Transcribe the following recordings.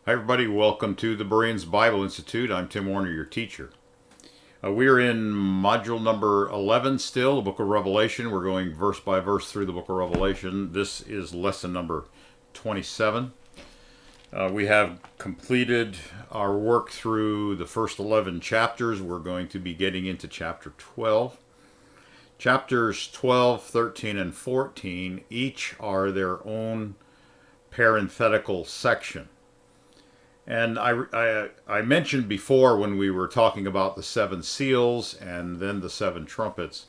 Hi, everybody. Welcome to the Bereans Bible Institute. I'm Tim Warner, your teacher. We're in module number 11 still, the book of Revelation. We're going verse by verse through the book of Revelation. This is lesson number 27. We have completed our work through the first 11 chapters. We're going to be getting into chapter 12. Chapters 12, 13, and 14 each are their own parenthetical section. And I mentioned before when we were talking about the seven seals and then the seven trumpets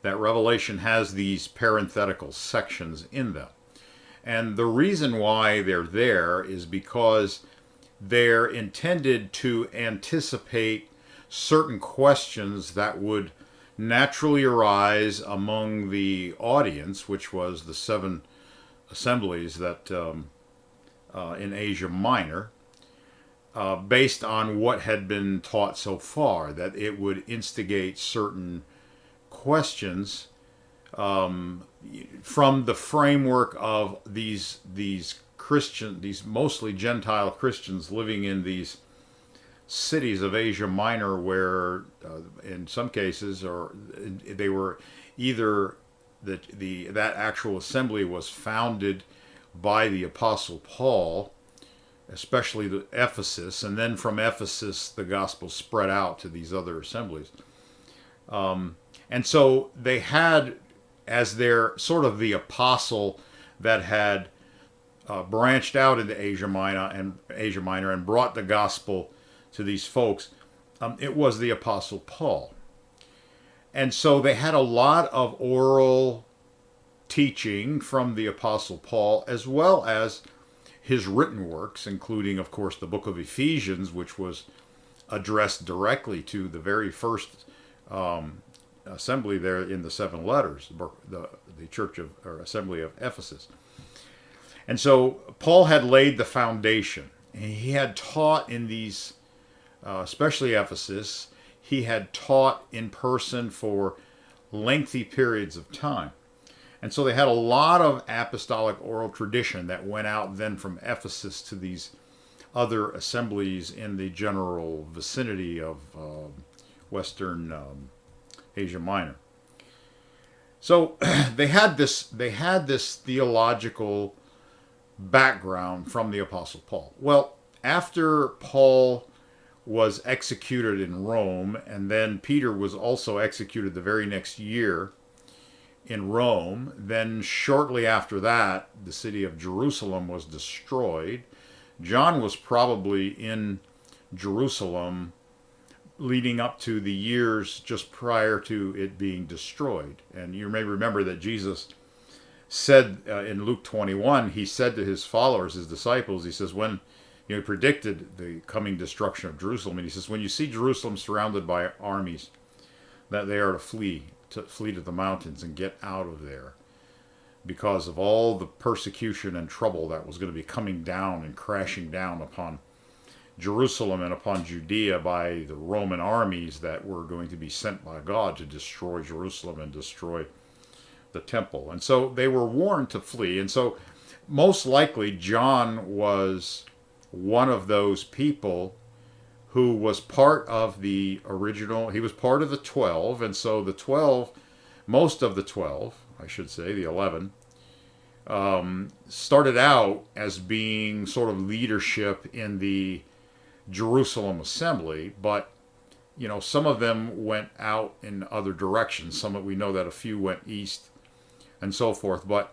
that Revelation has these parenthetical sections in them. And the reason why they're there is because they're intended to anticipate certain questions that would naturally arise among the audience, which was the seven assemblies that in Asia Minor. Based on what had been taught so far, that it would instigate certain questions from the framework of these mostly Gentile Christians living in these cities of Asia Minor, where in some cases, or they were either that actual assembly was founded by the Apostle Paul, especially the Ephesus, and then from Ephesus the gospel spread out to these other assemblies. And so they had as their sort of the apostle that had branched out into Asia Minor and brought the gospel to these folks. It was the Apostle Paul. And so they had a lot of oral teaching from the Apostle Paul, as well as his written works, including, of course, the book of Ephesians, which was addressed directly to the very first assembly there in the seven letters, the church of, or assembly of Ephesus. And so Paul had laid the foundation. He had taught in these, especially Ephesus, he had taught in person for lengthy periods of time. And so they had a lot of apostolic oral tradition that went out then from Ephesus to these other assemblies in the general vicinity of Western Asia Minor. So they had this theological background from the Apostle Paul. Well, after Paul was executed in Rome, and then Peter was also executed the very next year in Rome. Then shortly after that, the city of Jerusalem was destroyed. John was probably in Jerusalem leading up to the years just prior to it being destroyed. And you may remember that Jesus said in Luke 21, he said to his followers, his disciples, he says, when he predicted the coming destruction of Jerusalem, and he says, when you see Jerusalem surrounded by armies, that they are to flee to the mountains and get out of there, because of all the persecution and trouble that was going to be coming down and crashing down upon Jerusalem and upon Judea by the Roman armies that were going to be sent by God to destroy Jerusalem and destroy the temple. And so they were warned to flee. And so most likely John was one of those people who was part of the original, he was part of the 12, and so the 12, most of the 12, I should say, the 11, started out as being sort of leadership in the Jerusalem assembly, but, you know, some of them went out in other directions. We know that a few went east and so forth, but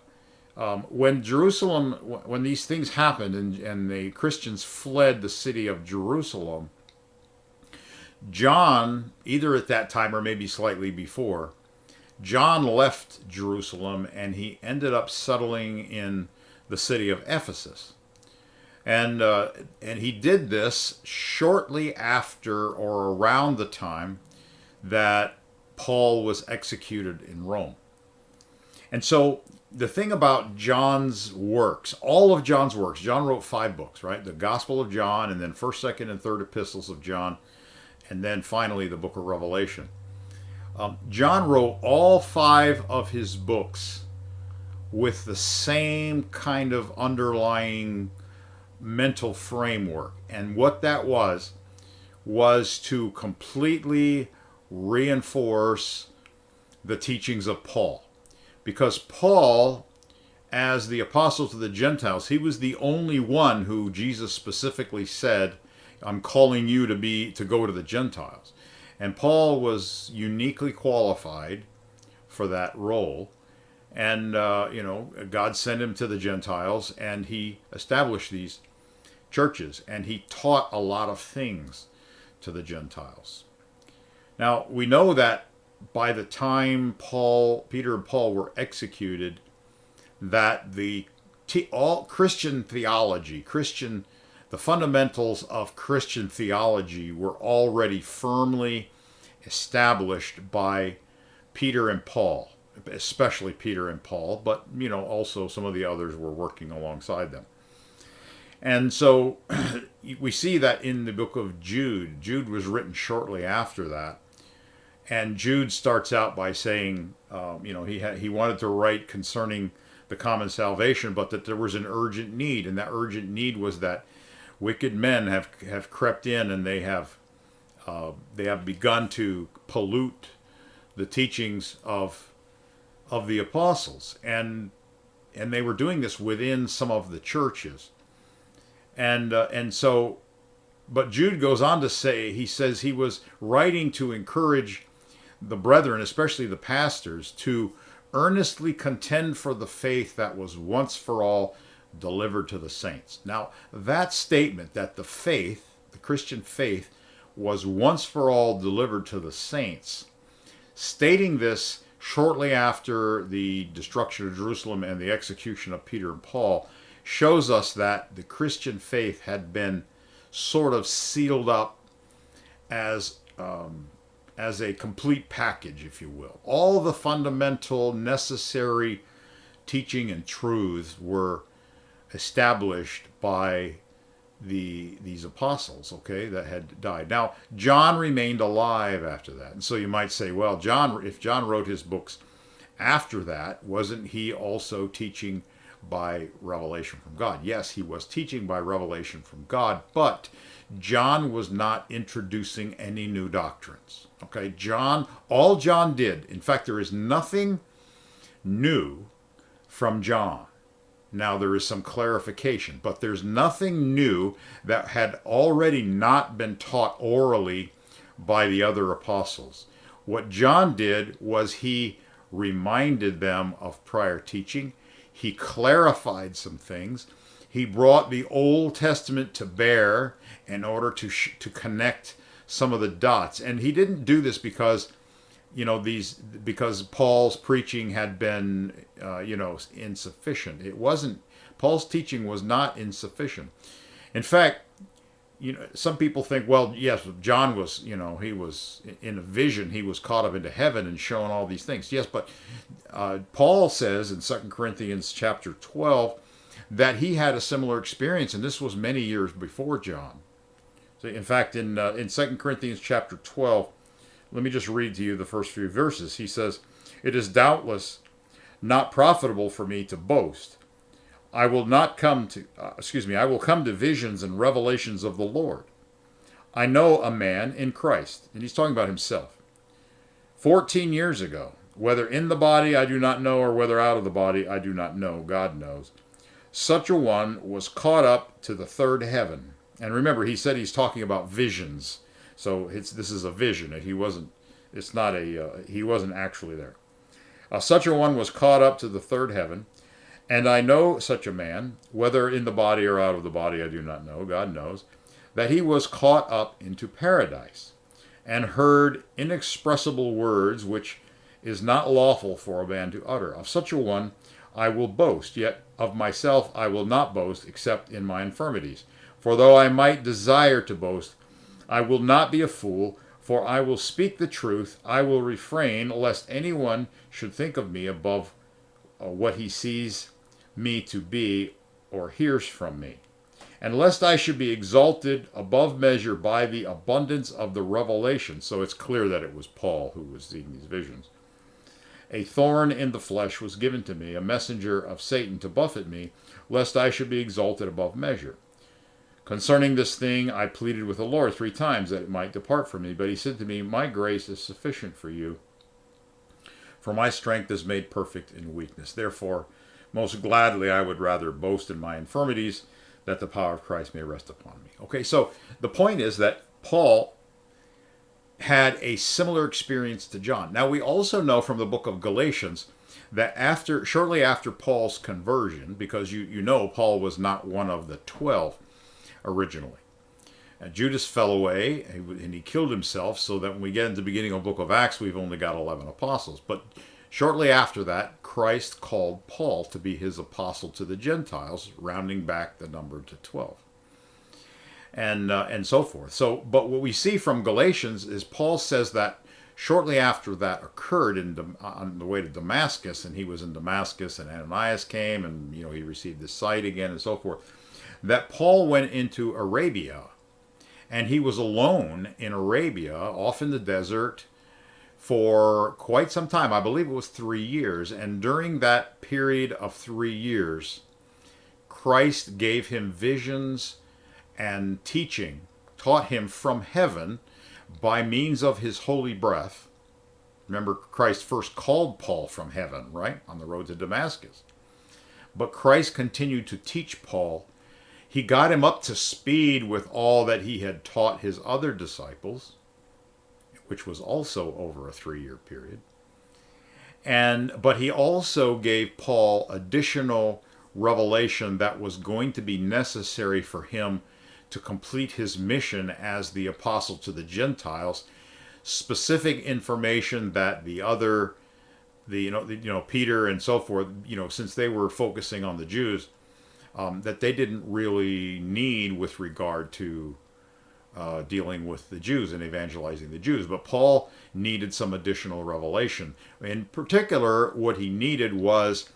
when these things happened and the Christians fled the city of Jerusalem, John, either at that time or maybe slightly before, John left Jerusalem and he ended up settling in the city of Ephesus. And he did this shortly after or around the time that Paul was executed in Rome. And so the thing about John's works, all of John's works, John wrote 5 books, right? The Gospel of John, and then 1st, 2nd, and 3rd epistles of John, and then finally the book of Revelation. John wrote all 5 of his books with the same kind of underlying mental framework. And what that was to completely reinforce the teachings of Paul. Because Paul, as the apostle to the Gentiles, he was the only one who Jesus specifically said, I'm calling you to go to the Gentiles. And Paul was uniquely qualified for that role. And, God sent him to the Gentiles, and he established these churches, and he taught a lot of things to the Gentiles. Now, we know that by the time Peter and Paul were executed, that all Christian theology, the fundamentals of Christian theology were already firmly established by Peter and Paul, especially Peter and Paul, but also some of the others were working alongside them. And so we see that in the book of Jude. Jude was written shortly after that. And Jude starts out by saying, he wanted to write concerning the common salvation, but that there was an urgent need. And that urgent need was that wicked men have crept in, and they have begun to pollute the teachings of the apostles. And they were doing this within some of the churches. And so, but Jude goes on to say, he says he was writing to encourage the brethren, especially the pastors, to earnestly contend for the faith that was once for all delivered to the saints. Now, that statement that the Christian faith, was once for all delivered to the saints, stating this shortly after the destruction of Jerusalem and the execution of Peter and Paul, shows us that the Christian faith had been sort of sealed up as a complete package, if you will. All the fundamental necessary teaching and truths were established by these apostles, that had died. Now, John remained alive after that. And so you might say, well, if John wrote his books after that, wasn't he also teaching by revelation from God? Yes, he was teaching by revelation from God, but John was not introducing any new doctrines. All John did, in fact, there is nothing new from John. Now, there is some clarification, but there's nothing new that had already not been taught orally by the other apostles. What John did was he reminded them of prior teaching. He clarified some things. He brought the Old Testament to bear in order to connect some of the dots. And he didn't do this because Paul's preaching had been insufficient. It wasn't. Paul's teaching was not insufficient. In fact, some people think, well, yes, John was, he was in a vision. He was caught up into heaven and shown all these things. Yes, but Paul says in 2 Corinthians chapter 12 that he had a similar experience, and this was many years before John. So, in fact, in 2 Corinthians chapter 12, let me just read to you the first few verses. He says, "It is doubtless not profitable for me to boast. I will come to visions and revelations of the Lord. I know a man in Christ," and he's talking about himself, "14 years ago, whether in the body I do not know, or whether out of the body I do not know, God knows. Such a one was caught up to the third heaven." And remember, he said he's talking about visions. So this is a vision. He wasn't actually there. "Such a one was caught up to the third heaven. And I know such a man, whether in the body or out of the body I do not know, God knows, that he was caught up into paradise, and heard inexpressible words which is not lawful for a man to utter. Of such a one I will boast, yet of myself I will not boast, except in my infirmities. For though I might desire to boast, I will not be a fool, for I will speak the truth. I will refrain, lest anyone should think of me above what he sees me to be or hears from me, and lest I should be exalted above measure by the abundance of the revelation." So it's clear that it was Paul who was seeing these visions. "A thorn in the flesh was given to me, a messenger of Satan to buffet me, lest I should be exalted above measure. Concerning this thing, I pleaded with the Lord 3 times that it might depart from me. But he said to me, my grace is sufficient for you, for my strength is made perfect in weakness. Therefore, most gladly I would rather boast in my infirmities, that the power of Christ may rest upon me. Okay, so the point is that Paul had a similar experience to John. Now, we also know from the book of Galatians that shortly after Paul's conversion, because you know Paul was not one of the 12 originally. Judas fell away and he killed himself, so that when we get into the beginning of the book of Acts, we've only got 11 apostles. But shortly after that, Christ called Paul to be his apostle to the Gentiles, rounding back the number to 12. And so forth. But what we see from Galatians is Paul says that shortly after that occurred on the way to Damascus, and he was in Damascus, and Ananias came, and he received his sight again, and so forth, that Paul went into Arabia, and he was alone in Arabia, off in the desert, for quite some time. I believe it was 3 years. And during that period of 3 years, Christ gave him visions and teaching, taught him from heaven by means of his holy breath. Remember, Christ first called Paul from heaven, right, on the road to Damascus. But Christ continued to teach Paul. He got him up to speed with all that he had taught his other disciples, which was also over a 3-year period. But he also gave Paul additional revelation that was going to be necessary for him to complete his mission as the apostle to the Gentiles. Specific information that Peter and so forth, since they were focusing on the Jews, that they didn't really need with regard to dealing with the Jews and evangelizing the Jews. But Paul needed some additional revelation. In particular, what he needed was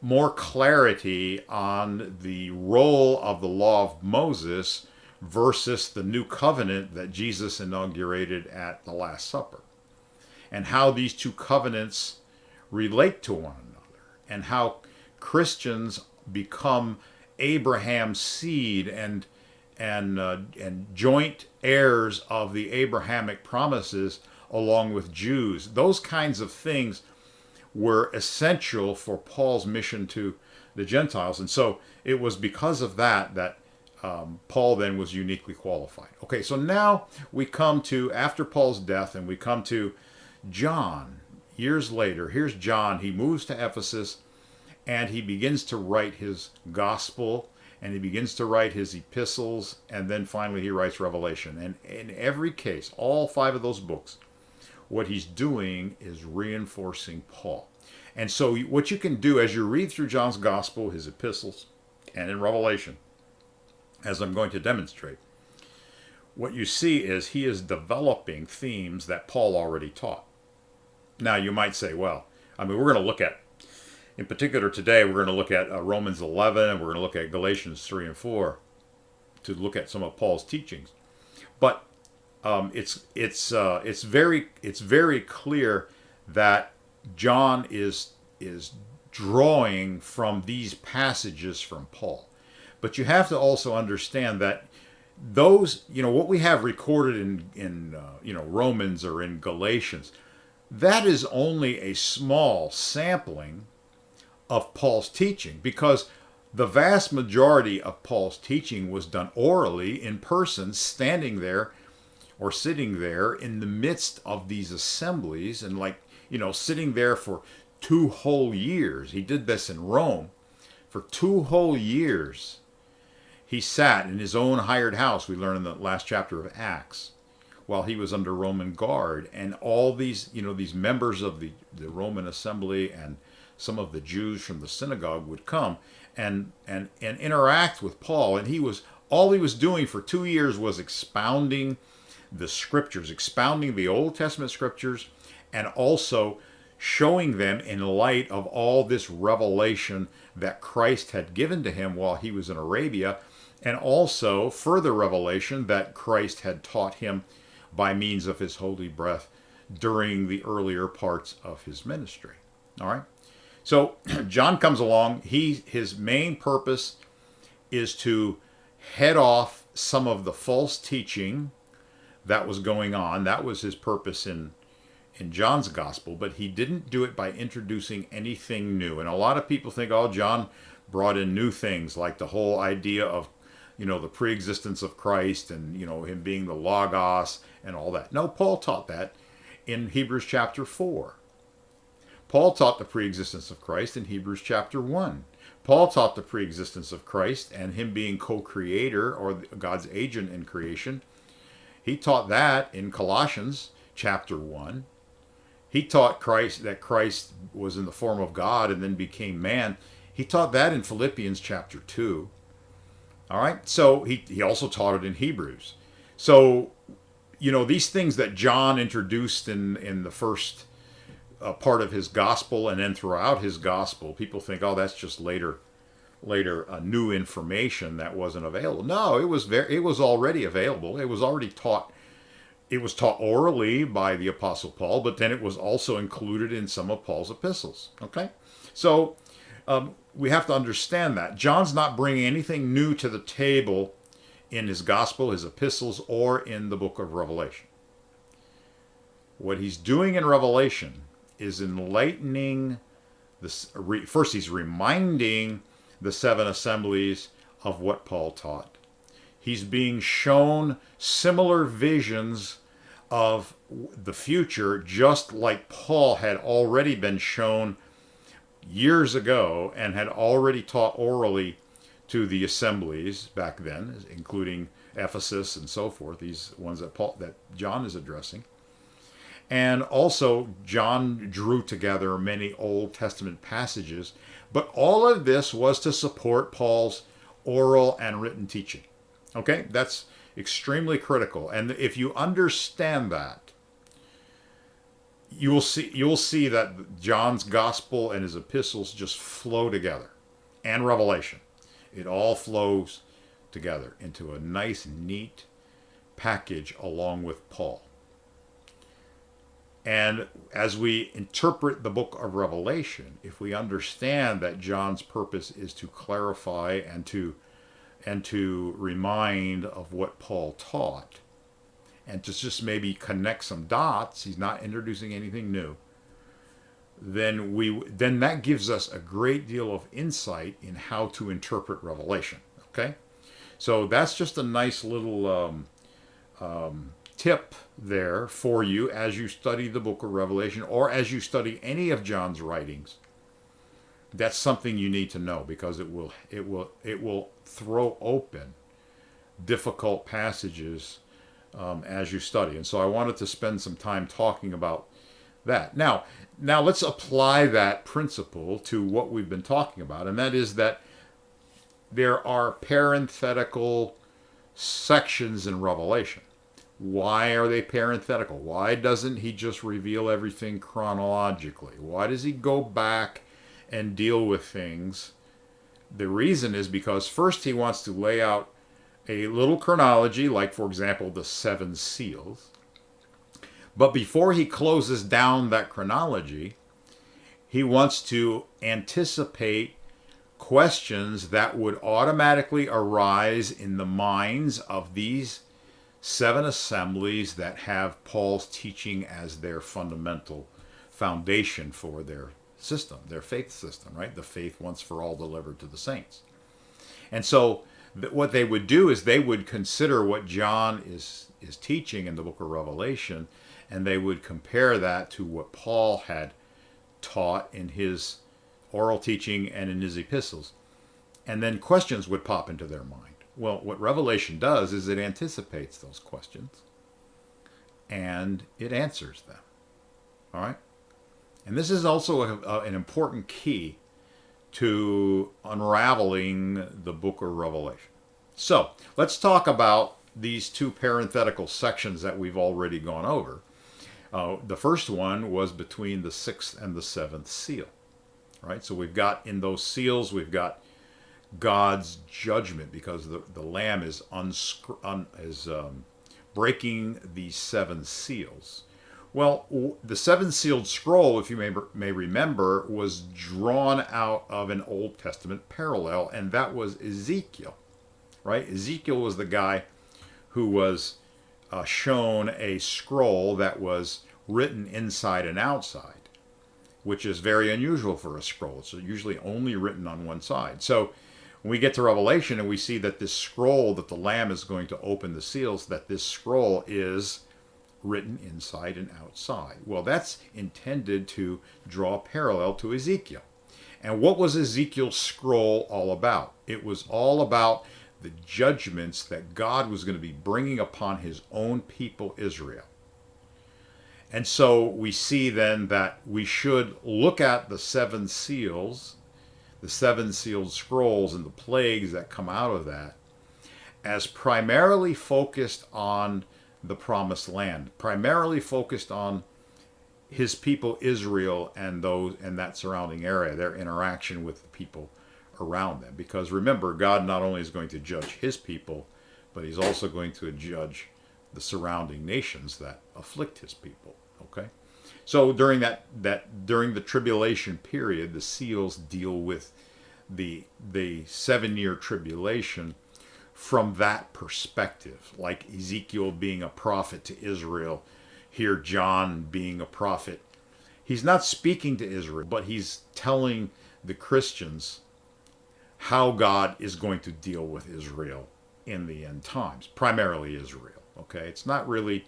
more clarity on the role of the law of Moses versus the new covenant that Jesus inaugurated at the Last Supper, and how these two covenants relate to one another, and how Christians become Abraham's seed and joint heirs of the Abrahamic promises along with Jews. Those kinds of things were essential for Paul's mission to the Gentiles. And so it was because of that Paul then was uniquely qualified. Okay, so now we come to, after Paul's death, and we come to John. Years later, here's John. He moves to Ephesus, and he begins to write his gospel, and he begins to write his epistles, and then finally he writes Revelation. And in every case, all 5 of those books, what he's doing is reinforcing Paul. And so what you can do as you read through John's gospel, his epistles, and in Revelation, as I'm going to demonstrate, what you see is he is developing themes that Paul already taught. Now you might say, well, we're going to look at, in particular today, we're going to look at Romans 11, and we're going to look at Galatians 3 and 4 to look at some of Paul's teachings. But it's very clear that John is drawing from these passages from Paul. But you have to also understand that those, what we have recorded in Romans or in Galatians, that is only a small sampling of Paul's teaching, because the vast majority of Paul's teaching was done orally, in person, standing there or sitting there in the midst of these assemblies, and sitting there for 2 whole years. He did this in Rome. For 2 whole years, he sat in his own hired house, we learn in the last chapter of Acts, while he was under Roman guard. And all these, these members of the Roman assembly and some of the Jews from the synagogue would come and interact with Paul. And all he was doing for 2 years was expounding the scriptures, expounding the Old Testament scriptures, and also showing them in light of all this revelation that Christ had given to him while he was in Arabia, and also further revelation that Christ had taught him by means of his holy breath during the earlier parts of his ministry. All right? So John comes along. His main purpose is to head off some of the false teaching that was going on. That was his purpose in John's gospel, but he didn't do it by introducing anything new. And a lot of people think, oh, John brought in new things, like the whole idea of, the pre-existence of Christ and, him being the Logos and all that. No, Paul taught that in Hebrews chapter 4. Paul taught the pre-existence of Christ in Hebrews chapter 1. Paul taught the pre-existence of Christ and him being co-creator or God's agent in creation. He taught that in Colossians chapter 1. He taught that Christ was in the form of God and then became man. He taught that in Philippians chapter 2. All right? So he also taught it in Hebrews. So, these things that John introduced in the first part of his gospel and then throughout his gospel, people think, oh, that's just later new information that wasn't available. No, it was already available. It was already taught. It was taught orally by the Apostle Paul, but then it was also included in some of Paul's epistles. Okay? So we have to understand that. John's not bringing anything new to the table in his gospel, his epistles, or in the book of Revelation. What he's doing in Revelation is enlightening first he's reminding the seven assemblies of what Paul taught. He's being shown similar visions of the future, just like Paul had already been shown years ago and had already taught orally to the assemblies back then, including Ephesus and so forth, these ones that John is addressing. And also, John drew together many Old Testament passages, but all of this was to support Paul's oral and written teaching. Okay, that's extremely critical. And if you understand that, you'll see that John's gospel and his epistles just flow together, and Revelation. It all flows together into a nice, neat package along with Paul. And as we interpret the book of Revelation, if we understand that John's purpose is to clarify and to remind of what Paul taught, and to just maybe connect some dots, he's not introducing anything new, then that gives us a great deal of insight in how to interpret Revelation. Okay? So that's just a nice little tip there for you as you study the book of Revelation, or as you study any of John's writings. That's something you need to know, because it will throw open difficult passages as you study. And so I wanted to spend some time talking about that. Now let's apply that principle to what we've been talking about, and that is that there are parenthetical sections in Revelation. Why are they parenthetical? Why doesn't he just reveal everything chronologically? Why does he go back and deal with things? The reason is because first he wants to lay out a little chronology, like, for example, the seven seals. But before he closes down that chronology, he wants to anticipate questions that would automatically arise in the minds of these seven assemblies that have Paul's teaching as their fundamental foundation for their system, their faith system, right? The faith once for all delivered to the saints. And so what they would do is they would consider what John is teaching in the book of Revelation, and they would compare that to what Paul had taught in his oral teaching and in his epistles. And then questions would pop into their mind. Well, what Revelation does is it anticipates those questions and it answers them. All right? And this is also an important key to unraveling the book of Revelation. So, let's talk about these two parenthetical sections that we've already gone over. The first one was between the sixth and the seventh seal. Right? So we've got, in those seals, we've got God's judgment, because the Lamb is breaking these seven seals. Well, the seven-sealed scroll, if you may remember, was drawn out of an Old Testament parallel, and that was Ezekiel. right? Ezekiel was the guy who was shown a scroll that was written inside and outside, which is very unusual for a scroll. It's usually only written on one side. So when we get to Revelation and we see that this scroll that the Lamb is going to open the seals, that this scroll is written inside and outside. Well, that's intended to draw a parallel to Ezekiel. And what was Ezekiel's scroll all about? It was all about the judgments that God was going to be bringing upon his own people, Israel. And so we see then that we should look at the seven seals, the seven sealed scrolls, and the plagues that come out of that as primarily focused on the promised land, primarily focused on his people Israel and those and that surrounding area, their interaction with the people around them. Because remember, God not only is going to judge his people, but he's also going to judge the surrounding nations that afflict his people. Okay? So during during the tribulation period, the seals deal with the 7-year tribulation from that perspective, like Ezekiel being a prophet to Israel, here John being a prophet. He's not speaking to Israel, but he's telling the Christians how God is going to deal with Israel in the end times, primarily Israel. Okay, it's not really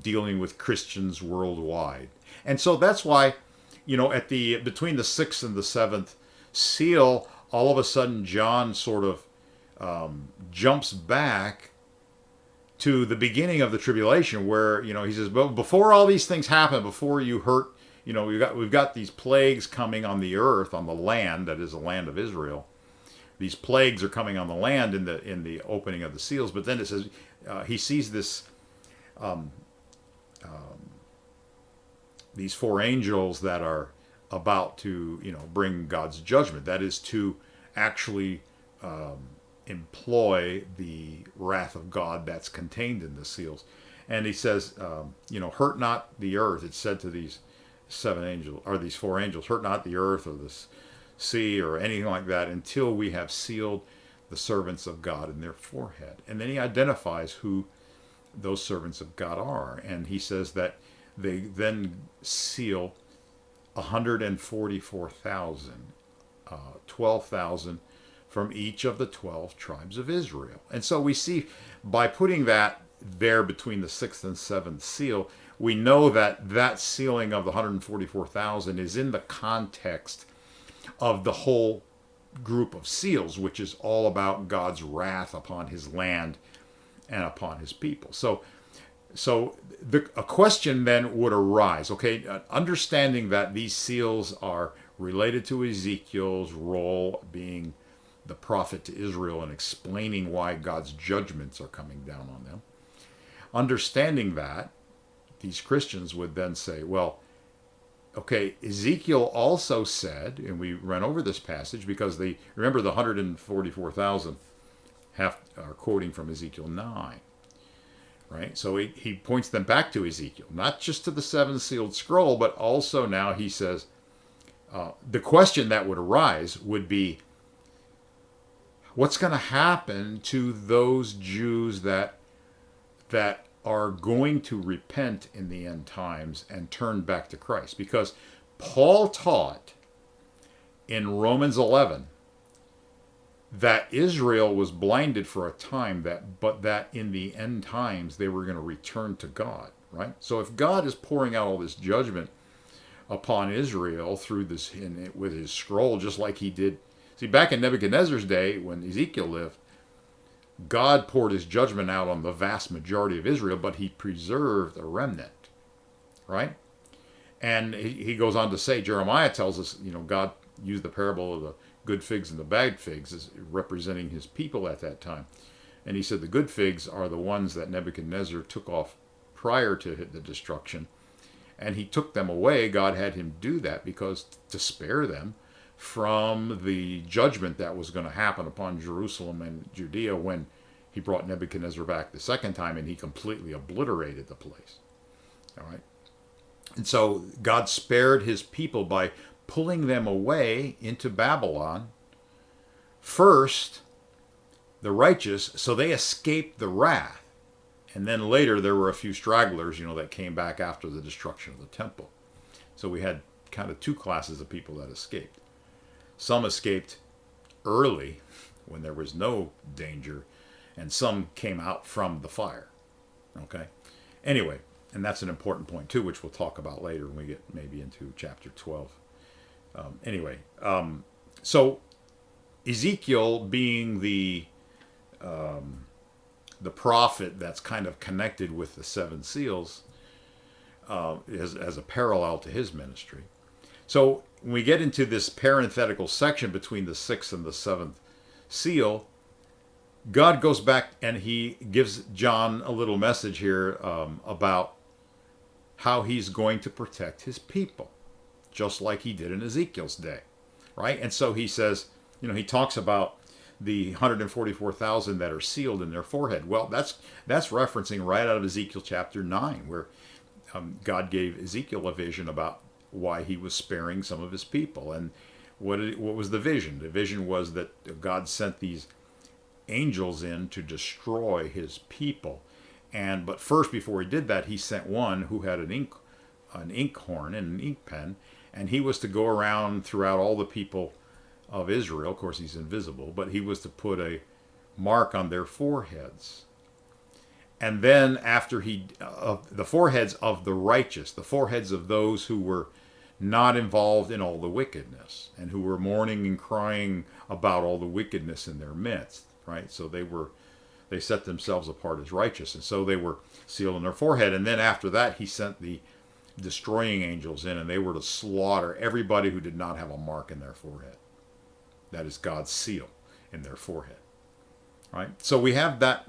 dealing with Christians worldwide. And so that's why, at between the 6th and the 7th seal, all of a sudden John sort of jumps back to the beginning of the tribulation, where he says, "But before all these things happen, before you hurt, we've got these plagues coming on the earth, on the land that is the land of Israel. These plagues are coming on the land in the opening of the seals." But then it says he sees this these 4 angels that are about to bring God's judgment. That is to actually employ the wrath of God that's contained in the seals. And he says, hurt not the earth. It's said to these 7 angels, or these 4 angels, hurt not the earth or the sea or anything like that until we have sealed the servants of God in their forehead. And then he identifies who those servants of God are. And he says that they then seal 144,000, 12,000 from each of the 12 tribes of Israel. And so we see, by putting that there between the 6th and 7th seal, we know that sealing of the 144,000 is in the context of the whole group of seals, which is all about God's wrath upon his land and upon his people. So a question then would arise, okay, understanding that these seals are related to Ezekiel's role being the prophet to Israel and explaining why God's judgments are coming down on them. Understanding that, these Christians would then say, well, okay, Ezekiel also said, and we ran over this passage because remember the 144,000 are quoting from Ezekiel 9, right? So he points them back to Ezekiel, not just to the 7 sealed scroll, but also now he says, the question that would arise would be, what's going to happen to those Jews that are going to repent in the end times and turn back to Christ? Because Paul taught in Romans 11 that Israel was blinded for a time, but that in the end times they were going to return to God, right? So if God is pouring out all this judgment upon Israel through this with his scroll, just like he did. See, back in Nebuchadnezzar's day, when Ezekiel lived, God poured his judgment out on the vast majority of Israel, but he preserved a remnant, right? And he goes on to say, Jeremiah tells us, God used the parable of the good figs and the bad figs as representing his people at that time. And he said the good figs are the ones that Nebuchadnezzar took off prior to the destruction. And he took them away. God had him do that because to spare them from the judgment that was going to happen upon Jerusalem and Judea when he brought Nebuchadnezzar back the second time and he completely obliterated the place. All right. And so God spared his people by pulling them away into Babylon first the righteous, so they escaped the wrath. And then later there were a few stragglers, that came back after the destruction of the temple. So we had kind of two classes of people that escaped. Some escaped early when there was no danger, and some came out from the fire. Okay? Anyway, and that's an important point too, which we'll talk about later when we get maybe into chapter 12. So Ezekiel being the prophet that's kind of connected with the seven seals as a parallel to his ministry. So when we get into this parenthetical section between the sixth and the seventh seal, God goes back and he gives John a little message here about how he's going to protect his people, just like he did in Ezekiel's day, right? And so he says, he talks about the 144,000 that are sealed in their forehead. Well, that's referencing right out of Ezekiel chapter 9, where God gave Ezekiel a vision about why he was sparing some of his people. And what was the vision? The vision was that God sent these angels in to destroy his people. But first, before he did that, he sent one who had an inkhorn and an ink pen, and he was to go around throughout all the people of Israel. Of course, he's invisible, but he was to put a mark on their foreheads. And then after the foreheads of the righteous, the foreheads of those who were not involved in all the wickedness and who were mourning and crying about all the wickedness in their midst, right? So they set themselves apart as righteous, and so they were sealed in their forehead. And then after that, he sent the destroying angels in, and they were to slaughter everybody who did not have a mark in their forehead. That is God's seal in their forehead, right? So we have that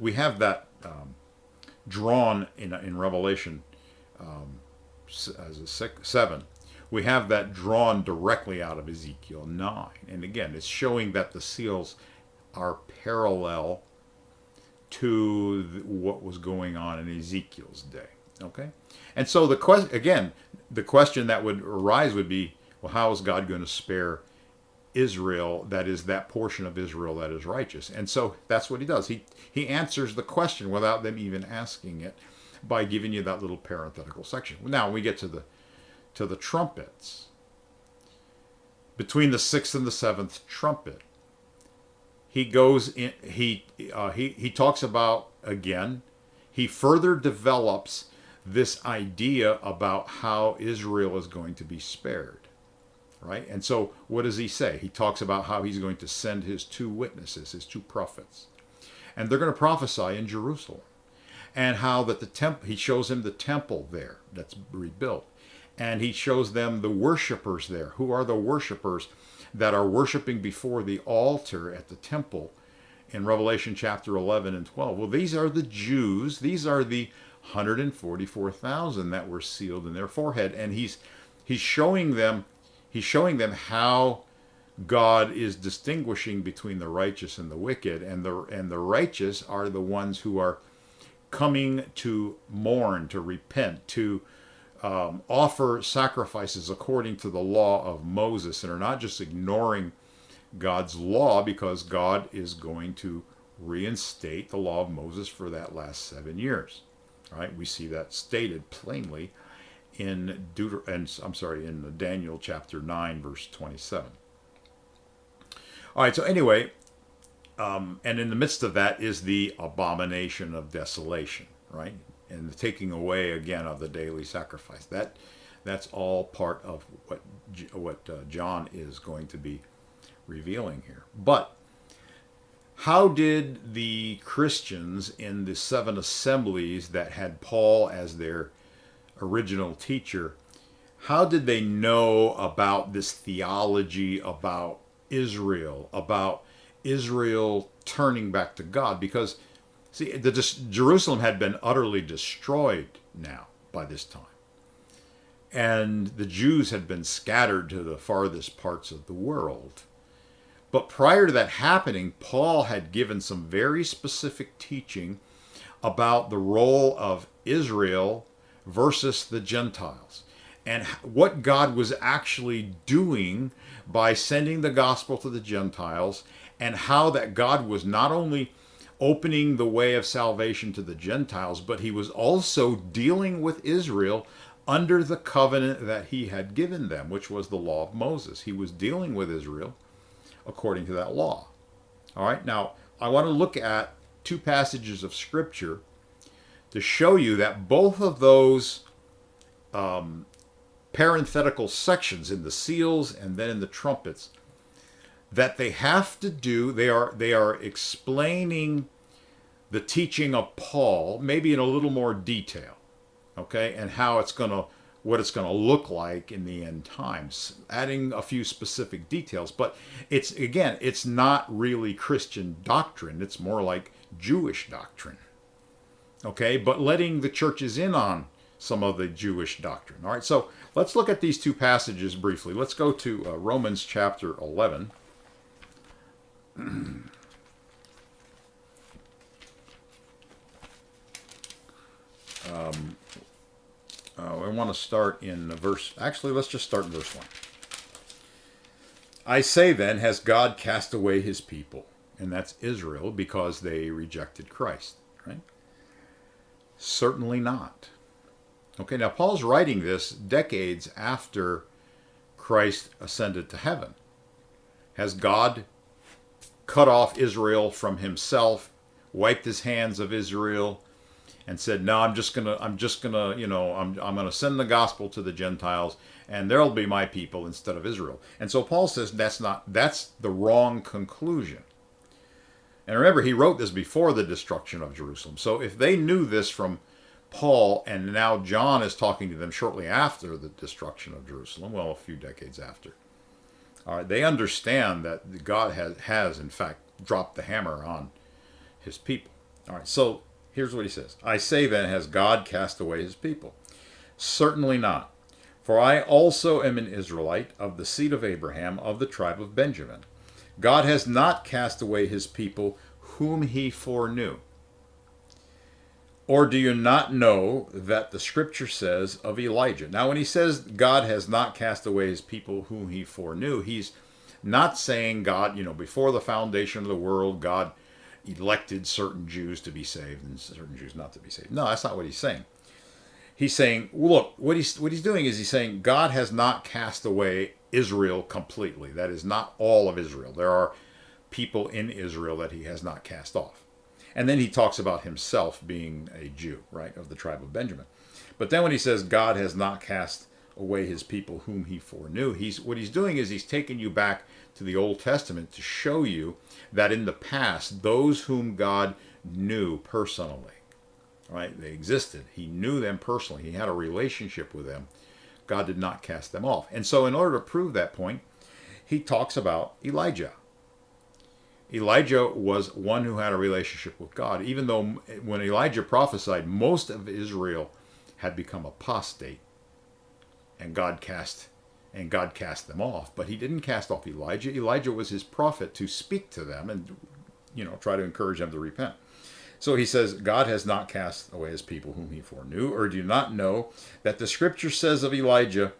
drawn in Revelation as a 7. We have that drawn directly out of Ezekiel 9. And again, it's showing that the seals are parallel to what was going on in Ezekiel's day. Okay? And so the question that would arise would be, well, how is God going to spare Israel, that is that portion of Israel that is righteous? And so that's what he does. He answers the question without them even asking it by giving you that little parenthetical section. Now we get to the trumpets. Between the sixth and the seventh trumpet, he goes in. He talks about, again, he further develops this idea about how Israel is going to be spared. Right? And so what does he say? He talks about how he's going to send his two witnesses, his two prophets. And they're going to prophesy in Jerusalem. And how that he shows him the temple there that's rebuilt. And he shows them the worshipers there. Who are the worshipers that are worshiping before the altar at the temple in Revelation chapter 11 and 12? Well, these are the Jews. These are the 144,000 that were sealed in their forehead. And he's showing them how God is distinguishing between the righteous and the wicked, and the righteous are the ones who are coming to mourn, to repent, to offer sacrifices according to the law of Moses, and are not just ignoring God's law, because God is going to reinstate the law of Moses for that last 7 years. Right? We see that stated plainly in Daniel chapter 9, verse 27. All right, so anyway, and in the midst of that is the abomination of desolation, right? And the taking away again of the daily sacrifice. That's all part of what John is going to be revealing here. But how did the Christians in the 7 assemblies that had Paul as their original teacher, how did they know about this theology about Israel turning back to God? Because, see, Jerusalem had been utterly destroyed now by this time. And the Jews had been scattered to the farthest parts of the world. But prior to that happening, Paul had given some very specific teaching about the role of Israel versus the Gentiles, and what God was actually doing by sending the gospel to the Gentiles, and how that God was not only opening the way of salvation to the Gentiles, but he was also dealing with Israel under the covenant that he had given them, which was the law of Moses. He was dealing with Israel according to that law. All right, now I want to look at two passages of Scripture to show you that both of those parenthetical sections in the seals and then in the trumpets, that they have to do, they are explaining the teaching of Paul, maybe in a little more detail, okay, and how it's going to, what it's going to look like in the end times, adding a few specific details. But it's, again, it's not really Christian doctrine. It's more like Jewish doctrine, okay, but letting the churches in on some of the Jewish doctrine. All right, so let's look at these two passages briefly. Let's go to Romans chapter 11. I want to start in verse, actually, let's just start in verse 1. I say then, has God cast away his people? And that's Israel, because they rejected Christ, right? Certainly not. Okay, now Paul's writing this decades after Christ ascended to heaven. Has God cut off Israel from himself, wiped his hands of Israel, and said, "No, I'm just gonna, I'm gonna send the gospel to the Gentiles, and they'll be my people instead of Israel." And so Paul says that's the wrong conclusion. And remember, he wrote this before the destruction of Jerusalem. So if they knew this from Paul, and now John is talking to them shortly after the destruction of Jerusalem, well, a few decades after, all right, they understand that God has in fact dropped the hammer on his people. All right, so here's what he says. I say then, has God cast away his people? Certainly not. For I also am an Israelite, of the seed of Abraham, of the tribe of Benjamin. God has not cast away his people whom he foreknew. Or do you not know that the scripture says of Elijah? Now, when he says God has not cast away his people whom he foreknew, he's not saying God, before the foundation of the world, God elected certain Jews to be saved and certain Jews not to be saved. No, that's not what he's saying. He's saying, look, what he's doing is he's saying God has not cast away Israel completely. That is not all of Israel. There are people in Israel that he has not cast off. And then he talks about himself being a Jew, right, of the tribe of Benjamin. But then when he says God has not cast away his people whom he foreknew, what he's doing is he's taking you back to the Old Testament to show you that in the past, those whom God knew personally, right, they existed. He knew them personally. He had a relationship with them. God did not cast them off. And so in order to prove that point, he talks about Elijah. Elijah was one who had a relationship with God, even though when Elijah prophesied, most of Israel had become apostate, and God cast them off. But he didn't cast off Elijah. Elijah was his prophet to speak to them and try to encourage them to repent. So he says, God has not cast away his people whom he foreknew. Or do you not know that the scripture says of Elijah,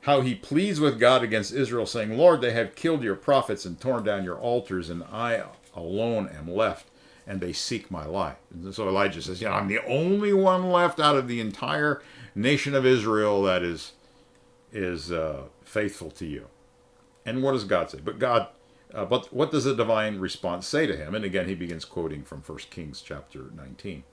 how he pleads with God against Israel, saying, Lord, they have killed your prophets and torn down your altars, and I alone am left, and they seek my life. And so Elijah says, I'm the only one left out of the entire nation of Israel that is faithful to you. And what does God say? But what does the divine response say to him? And again, he begins quoting from 1 Kings chapter 19.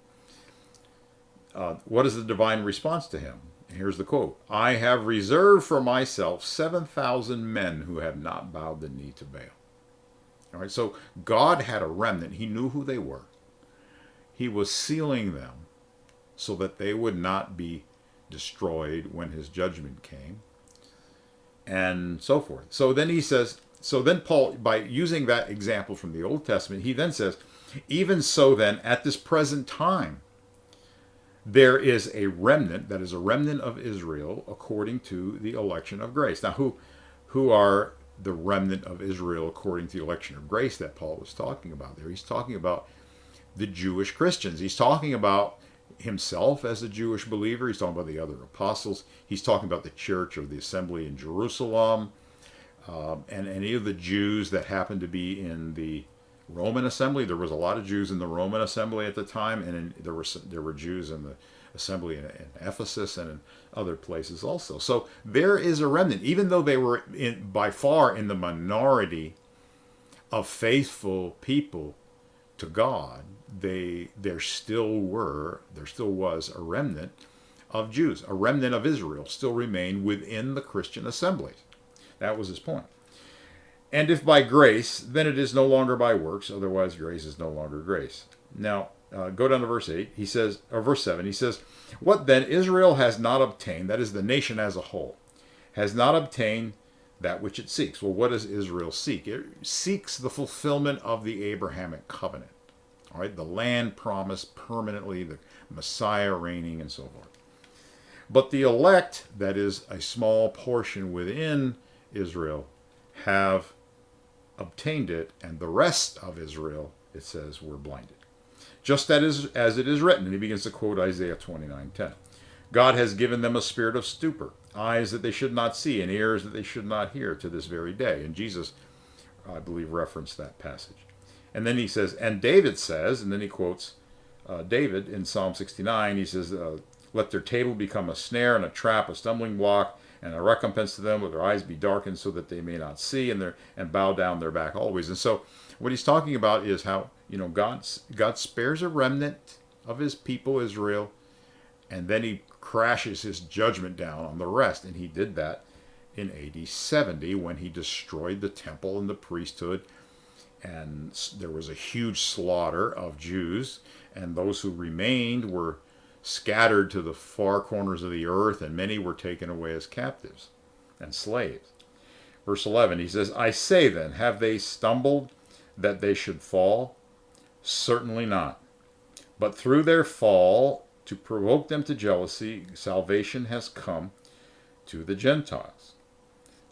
What is the divine response to him? Here's the quote. I have reserved for myself 7,000 men who have not bowed the knee to Baal. All right, so God had a remnant. He knew who they were. He was sealing them so that they would not be destroyed when his judgment came, and so forth. So then Paul, by using that example from the Old Testament, he then says, even so then, at this present time, there is a remnant, that is a remnant of Israel, according to the election of grace. Now, who are the remnant of Israel according to the election of grace that Paul was talking about there? He's talking about the Jewish Christians. He's talking about himself as a Jewish believer. He's talking about the other apostles. He's talking about the church or the assembly in Jerusalem, and any of the Jews that happen to be in the Roman assembly. There was a lot of Jews in the Roman assembly at the time, and there were Jews in the assembly in Ephesus and in other places also. So there is a remnant, even though they were by far in the minority of faithful people to God. There still was a remnant of Jews, a remnant of Israel still remained within the Christian assemblies. That was his point. And if by grace, then it is no longer by works, otherwise grace is no longer grace. Now, go down to verse 8. He says, or verse 7. He says, "What then Israel has not obtained, that is the nation as a whole, has not obtained that which it seeks." Well, what does Israel seek? It seeks the fulfillment of the Abrahamic covenant. All right, the land promised permanently, the Messiah reigning, and so forth. But the elect, that is a small portion within Israel, have obtained it, and the rest of Israel, it says, were blinded. Just as it is written, and he begins to quote Isaiah 29:10. "God has given them a spirit of stupor, eyes that they should not see, and ears that they should not hear, to this very day." And Jesus, I believe, referenced that passage. And then he says, and David says, and then he quotes David in Psalm 69. He says, "Let their table become a snare and a trap, a stumbling block, and a recompense to them, let their eyes be darkened so that they may not see, and bow down their back always." And so what he's talking about is how, God spares a remnant of his people Israel, and then he crashes his judgment down on the rest. And he did that in AD 70 when he destroyed the temple and the priesthood, and there was a huge slaughter of Jews, and those who remained were scattered to the far corners of the earth, and many were taken away as captives and slaves. Verse 11, he says, "I say then, have they stumbled that they should fall? Certainly not. But through their fall, to provoke them to jealousy, salvation has come to the Gentiles.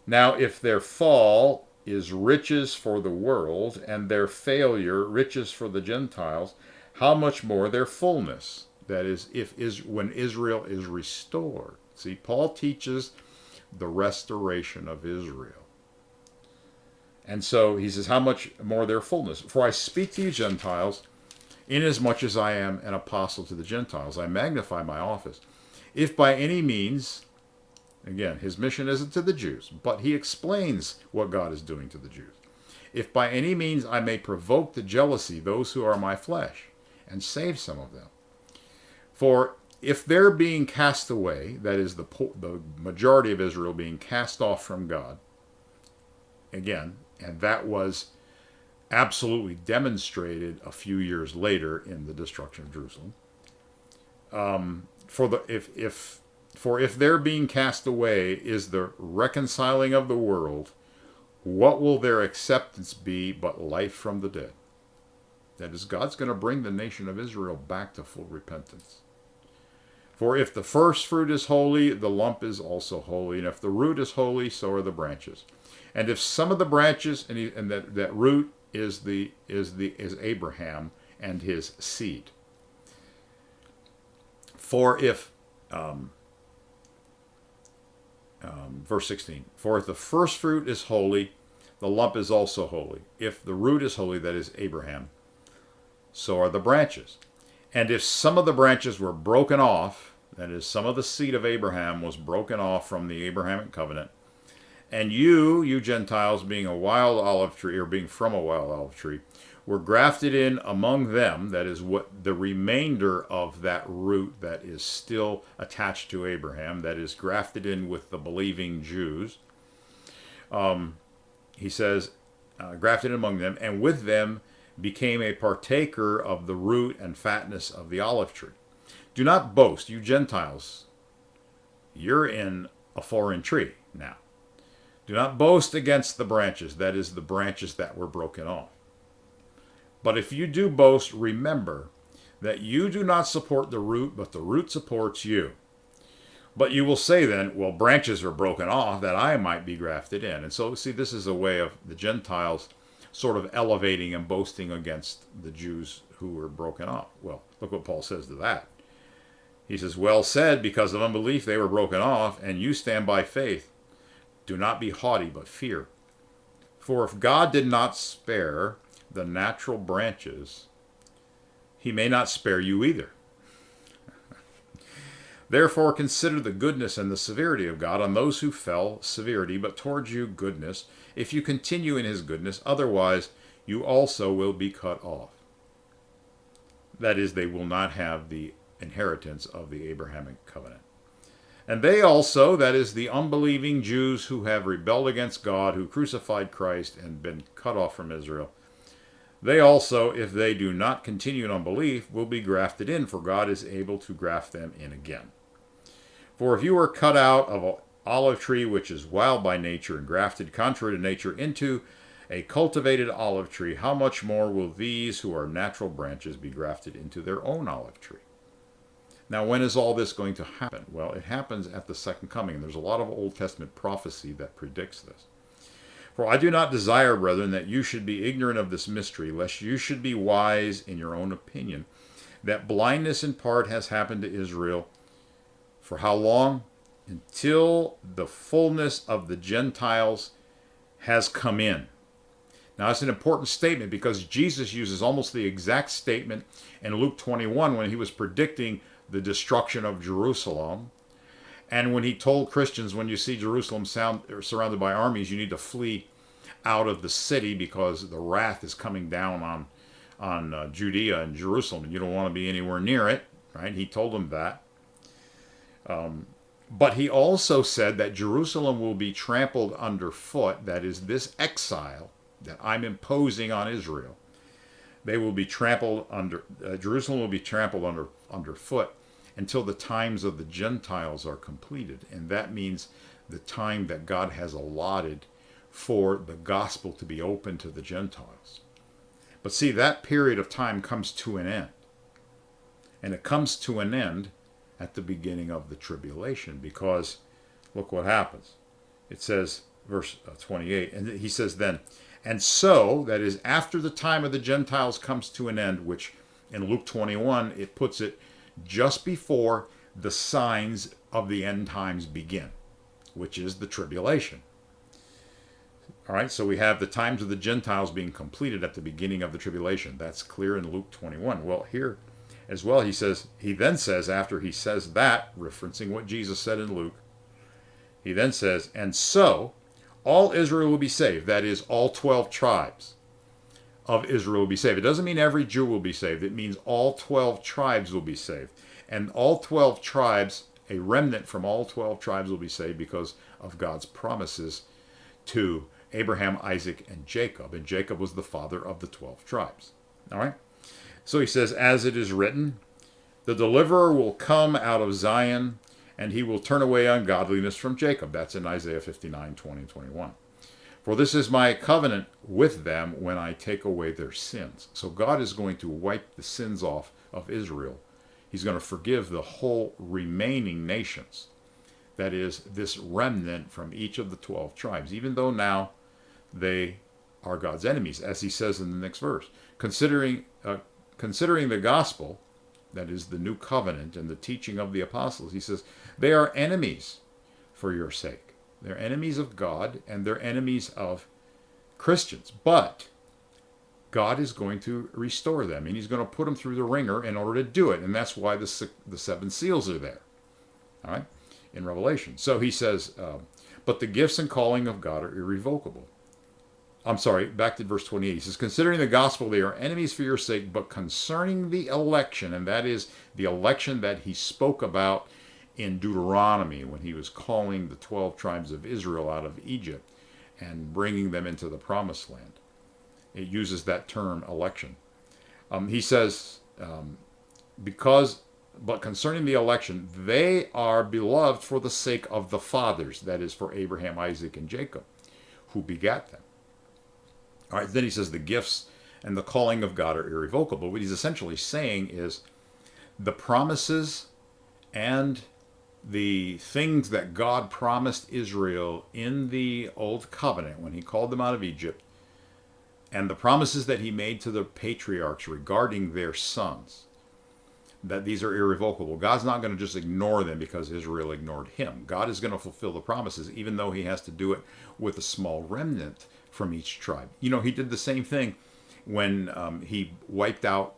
Now, if their fall is riches for the world, and their failure riches for the Gentiles, how much more their fullness?" That is, when Israel is restored. See, Paul teaches the restoration of Israel. And so he says, how much more their fullness? "For I speak to you Gentiles, inasmuch as I am an apostle to the Gentiles. I magnify my office. If by any means," again, his mission isn't to the Jews, but he explains what God is doing to the Jews. "If by any means I may provoke to jealousy those who are my flesh, and save some of them. For if they're being cast away," that is the majority of Israel being cast off from God, again, and that was absolutely demonstrated a few years later in the destruction of Jerusalem. For if they're being cast away is the reconciling of the world, what will their acceptance be but life from the dead? That is, God's going to bring the nation of Israel back to full repentance. "For if the first fruit is holy, the lump is also holy. And if the root is holy, so are the branches. And if some of the branches," and that root is Abraham and his seed. "For if," verse 16, "for if the first fruit is holy, the lump is also holy. If the root is holy," that is Abraham, "so are the branches. And if some of the branches were broken off," that is, some of the seed of Abraham was broken off from the Abrahamic covenant, "and you Gentiles, being a wild olive tree," or being from a wild olive tree, "were grafted in among them," that is, what the remainder of that root that is still attached to Abraham, that is grafted in with the believing Jews. He says, grafted in among them, "and with them became a partaker of the root and fatness of the olive tree. Do not boast, you Gentiles." You're in a foreign tree now. "Do not boast against the branches," that is, the branches that were broken off. "But if you do boast, remember that you do not support the root, but the root supports you. But you will say then, well, branches are broken off that I might be grafted in." And so, see, this is a way of the Gentiles sort of elevating and boasting against the Jews who were broken off. Well, look what Paul says to that. He says, "Well said, because of unbelief they were broken off, and you stand by faith. Do not be haughty, but fear. For if God did not spare the natural branches, he may not spare you either. Therefore consider the goodness and the severity of God on those who fell, severity, but towards you goodness, if you continue in his goodness, otherwise you also will be cut off. That is, they will not have the inheritance of the Abrahamic covenant. And they also, that is, the unbelieving Jews who have rebelled against God, who crucified Christ and been cut off from Israel, they also, if they do not continue in unbelief, will be grafted in, for God is able to graft them in again. For if you are cut out of an olive tree which is wild by nature and grafted contrary to nature into a cultivated olive tree, how much more will these who are natural branches be grafted into their own olive tree? Now, when is all this going to happen? Well, it happens at the second coming. And there's a lot of Old Testament prophecy that predicts this. For I do not desire, brethren, that you should be ignorant of this mystery, lest you should be wise in your own opinion, that blindness in part has happened to Israel. For how long? Until the fullness of the Gentiles has come in. Now, it's an important statement because Jesus uses almost the exact statement in Luke 21 when he was predicting the destruction of Jerusalem. And when he told Christians, when you see Jerusalem surrounded by armies, you need to flee out of the city because the wrath is coming down on Judea and Jerusalem, and you don't want to be anywhere near it, right? He told them that. But he also said that Jerusalem will be trampled underfoot. That is, this exile that I'm imposing on Israel, they will be trampled under. Jerusalem will be trampled underfoot until the times of the Gentiles are completed, and that means the time that God has allotted for the gospel to be open to the Gentiles. But see, that period of time comes to an end, and it comes to an end at the beginning of the tribulation, because look what happens. It says, verse 28, and he says then, and so, that is, after the time of the Gentiles comes to an end, which in Luke 21, it puts it just before the signs of the end times begin, which is the tribulation. All right, so we have the times of the Gentiles being completed at the beginning of the tribulation. That's clear in Luke 21. Well, here as well, he then says, after he says that, referencing what Jesus said in Luke, he then says, and so all Israel will be saved. That is, all 12 tribes of Israel will be saved. It doesn't mean every Jew will be saved. It means all 12 tribes will be saved. And all 12 tribes, a remnant from all 12 tribes will be saved because of God's promises to Abraham, Isaac, and Jacob. And Jacob was the father of the 12 tribes. All right? So he says, as it is written, the deliverer will come out of Zion, and he will turn away ungodliness from Jacob. That's in Isaiah 59, 20, and 21. For this is my covenant with them when I take away their sins. So God is going to wipe the sins off of Israel. He's going to forgive the whole remaining nations. That is, this remnant from each of the 12 tribes, even though now they are God's enemies, as he says in the next verse. Considering the gospel, that is the new covenant and the teaching of the apostles, he says, they are enemies for your sake. They're enemies of God, and they're enemies of Christians. But God is going to restore them, and he's going to put them through the ringer in order to do it. And that's why the 7 seals are there, all right, in Revelation. So he says, but the gifts and calling of God are irrevocable. I'm sorry, back to verse 28. He says, considering the gospel, they are enemies for your sake, but concerning the election, and that is the election that he spoke about in Deuteronomy when he was calling the 12 tribes of Israel out of Egypt and bringing them into the promised land. It uses that term, election. He says, but concerning the election, they are beloved for the sake of the fathers, that is, for Abraham, Isaac, and Jacob, who begat them. All right, then he says the gifts and the calling of God are irrevocable. What he's essentially saying is the promises and the things that God promised Israel in the Old Covenant when he called them out of Egypt, and the promises that he made to the patriarchs regarding their sons, that these are irrevocable. God's not going to just ignore them because Israel ignored him. God is going to fulfill the promises, even though he has to do it with a small remnant from each tribe. You know, he did the same thing when he wiped out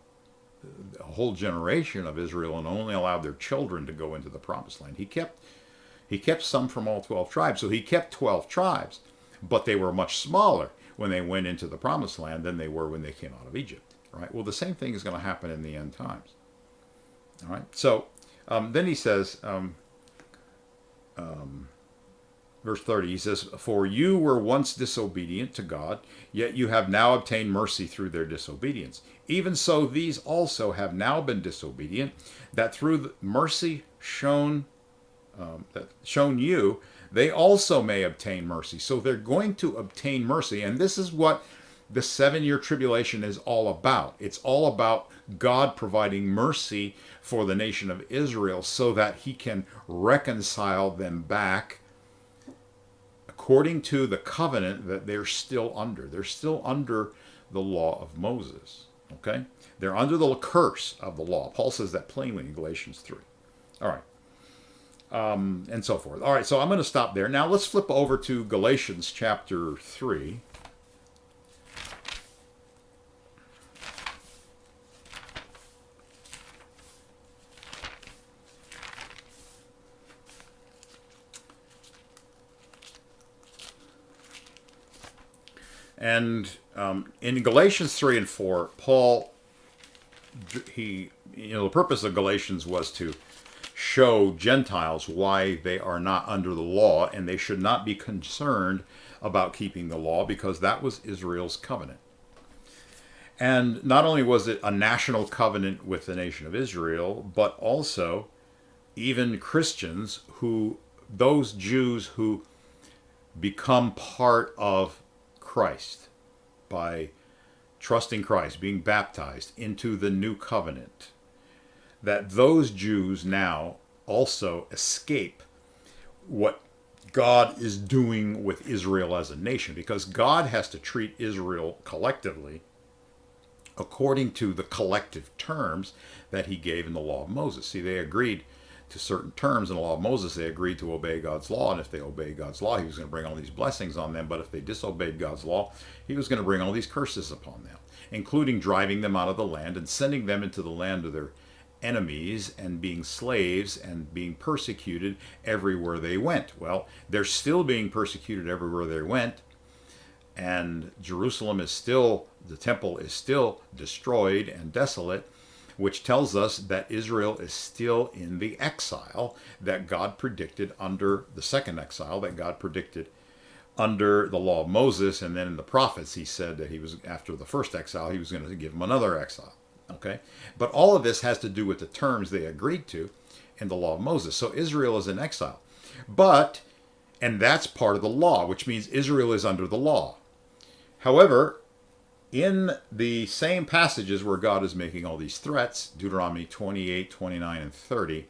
a whole generation of Israel and only allowed their children to go into the promised land. He kept some from all 12 tribes. So he kept 12 tribes, but they were much smaller when they went into the promised land than they were when they came out of Egypt. Right? Well, the same thing is going to happen in the end times. All right. So then he says, verse 30, he says, "For you were once disobedient to God, yet you have now obtained mercy through their disobedience. Even so, these also have now been disobedient, that through the mercy shown you, they also may obtain mercy." So they're going to obtain mercy, and this is what the 7-year tribulation is all about. It's all about God providing mercy for the nation of Israel so that he can reconcile them back according to the covenant that they're still under. They're still under the law of Moses. Okay? They're under the curse of the law. Paul says that plainly in Galatians 3. All right. And so forth. All right, so I'm going to stop there. Now let's flip over to Galatians chapter 3. And in Galatians 3 and 4, Paul, the purpose of Galatians was to show Gentiles why they are not under the law, and they should not be concerned about keeping the law, because that was Israel's covenant. And not only was it a national covenant with the nation of Israel, but also even Christians those Jews who become part of Christ by trusting Christ, being baptized into the new covenant, that those Jews now also escape what God is doing with Israel as a nation, because God has to treat Israel collectively according to the collective terms that he gave in the law of Moses. See, they agreed to certain terms in the law of Moses. They agreed to obey God's law, and if they obeyed God's law, he was going to bring all these blessings on them. But if they disobeyed God's law, he was going to bring all these curses upon them, including driving them out of the land and sending them into the land of their enemies and being slaves and being persecuted everywhere they went. Well, they're still being persecuted everywhere they went, and Jerusalem is still, the temple is still destroyed and desolate, which tells us that Israel is still in the exile that God predicted under the second exile that God predicted under the law of Moses. And then in the prophets, he said that he was, after the first exile, he was going to give them another exile. Okay? But all of this has to do with the terms they agreed to in the law of Moses. So Israel is in exile. And that's part of the law, which means Israel is under the law. However, in the same passages where God is making all these threats, Deuteronomy 28, 29, and 30,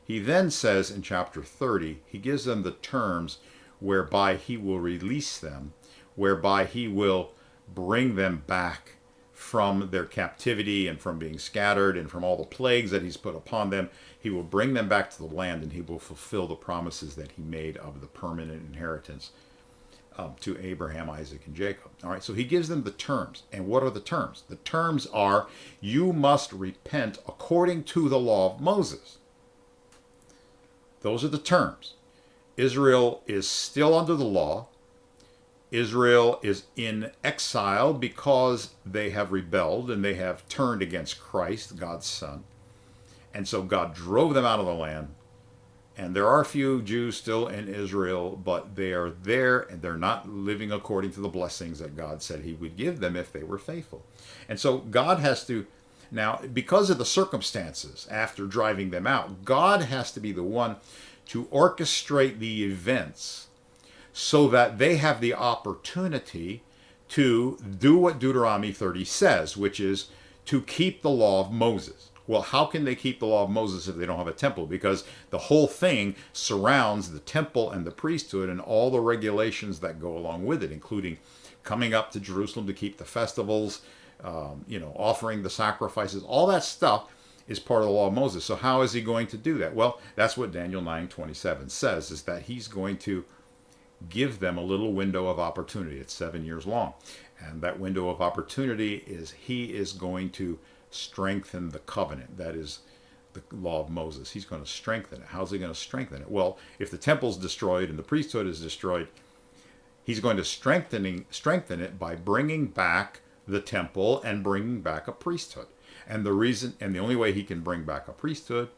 he then says in chapter 30, he gives them the terms whereby he will release them, whereby he will bring them back from their captivity and from being scattered and from all the plagues that he's put upon them. He will bring them back to the land, and he will fulfill the promises that he made of the permanent inheritance to Abraham, Isaac, and Jacob. All right, so he gives them the terms. And what are the terms? The terms are, you must repent according to the law of Moses. Those are the terms. Israel is still under the law. Israel is in exile because they have rebelled and they have turned against Christ, God's Son. And so God drove them out of the land. And there are a few Jews still in Israel, but they are there and they're not living according to the blessings that God said he would give them if they were faithful. And so God has to, now, because of the circumstances after driving them out, God has to be the one to orchestrate the events so that they have the opportunity to do what Deuteronomy 30 says, which is to keep the law of Moses. Well, how can they keep the law of Moses if they don't have a temple? Because the whole thing surrounds the temple and the priesthood and all the regulations that go along with it, including coming up to Jerusalem to keep the festivals, offering the sacrifices. All that stuff is part of the law of Moses. So how is he going to do that? Well, that's what Daniel 9:27 says, is that he's going to give them a little window of opportunity. It's 7 years long. And that window of opportunity is he is going to strengthen the covenant. That is the law of Moses. He's going to strengthen it. How's he going to strengthen it? Well, if the temple's destroyed and the priesthood is destroyed, he's going to strengthen it by bringing back the temple and bringing back a priesthood. And the only way he can bring back a priesthood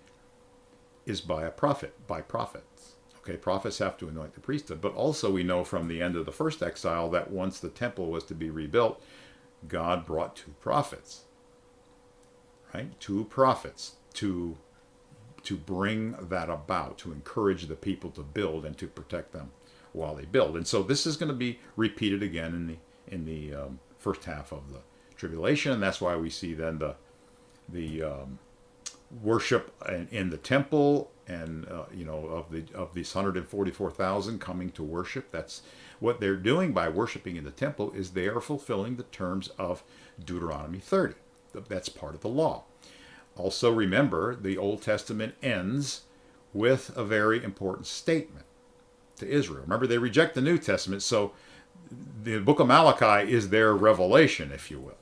is by prophets. Okay, prophets have to anoint the priesthood, but also we know from the end of the first exile that once the temple was to be rebuilt, God brought two prophets, right? Two prophets to bring that about, to encourage the people to build and to protect them while they build. And so this is going to be repeated again in the first half of the tribulation, and that's why we see then the worship in the temple, and of these 144,000 coming to worship. That's what they're doing by worshiping in the temple, is they are fulfilling the terms of Deuteronomy 30. That's part of the law. Also remember, the Old Testament ends with a very important statement to Israel. Remember, they reject the New Testament, so the book of Malachi is their revelation, if you will.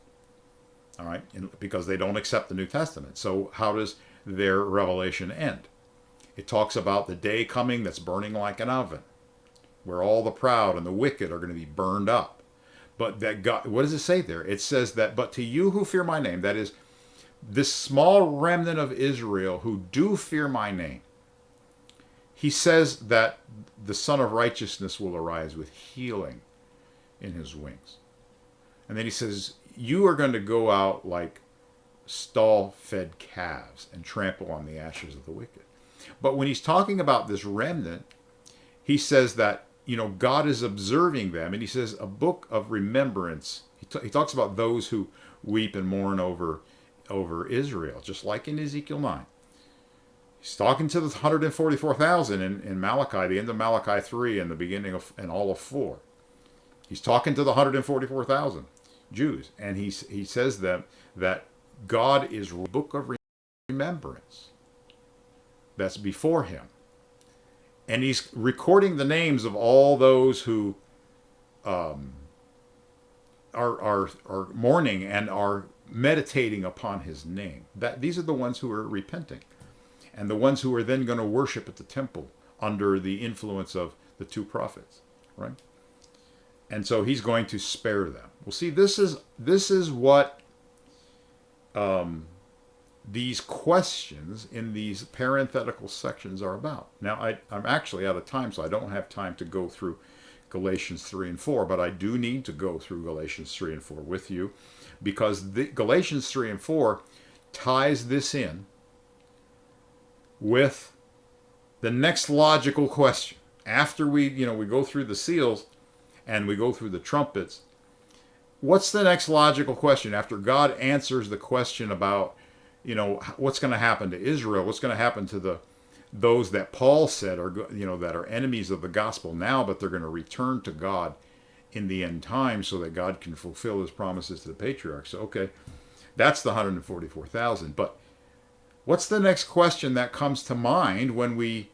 All right, because they don't accept the New Testament. So how does their revelation end? It talks about the day coming that's burning like an oven, where all the proud and the wicked are going to be burned up. But that God, what does it say there? It says that, but to you who fear my name, that is, this small remnant of Israel who do fear my name, he says that the Son of Righteousness will arise with healing in his wings. And then he says, you are going to go out like stall-fed calves and trample on the ashes of the wicked. But when he's talking about this remnant, he says that, God is observing them, and he says a book of remembrance. He talks about those who weep and mourn over Israel, just like in Ezekiel 9. He's talking to the 144,000 in Malachi, the end of Malachi 3 and the beginning of and all of 4. He's talking to the 144,000 Jews, and he says that God is a book of remembrance that's before him. And he's recording the names of all those who are mourning and are meditating upon his name. That these are the ones who are repenting, and the ones who are then going to worship at the temple under the influence of the two prophets, right? And so he's going to spare them. Well, see, this is what these questions in these parenthetical sections are about. Now, I'm actually out of time, so I don't have time to go through Galatians 3 and 4, but I do need to go through Galatians 3 and 4 with you, because Galatians 3 and 4 ties this in with the next logical question. After we go through the seals and we go through the trumpets, what's the next logical question after God answers the question about what's going to happen to Israel? What's going to happen to those that Paul said are that are enemies of the gospel now, but they're going to return to God in the end time so that God can fulfill his promises to the patriarchs? So, okay, that's the 144,000. But what's the next question that comes to mind when we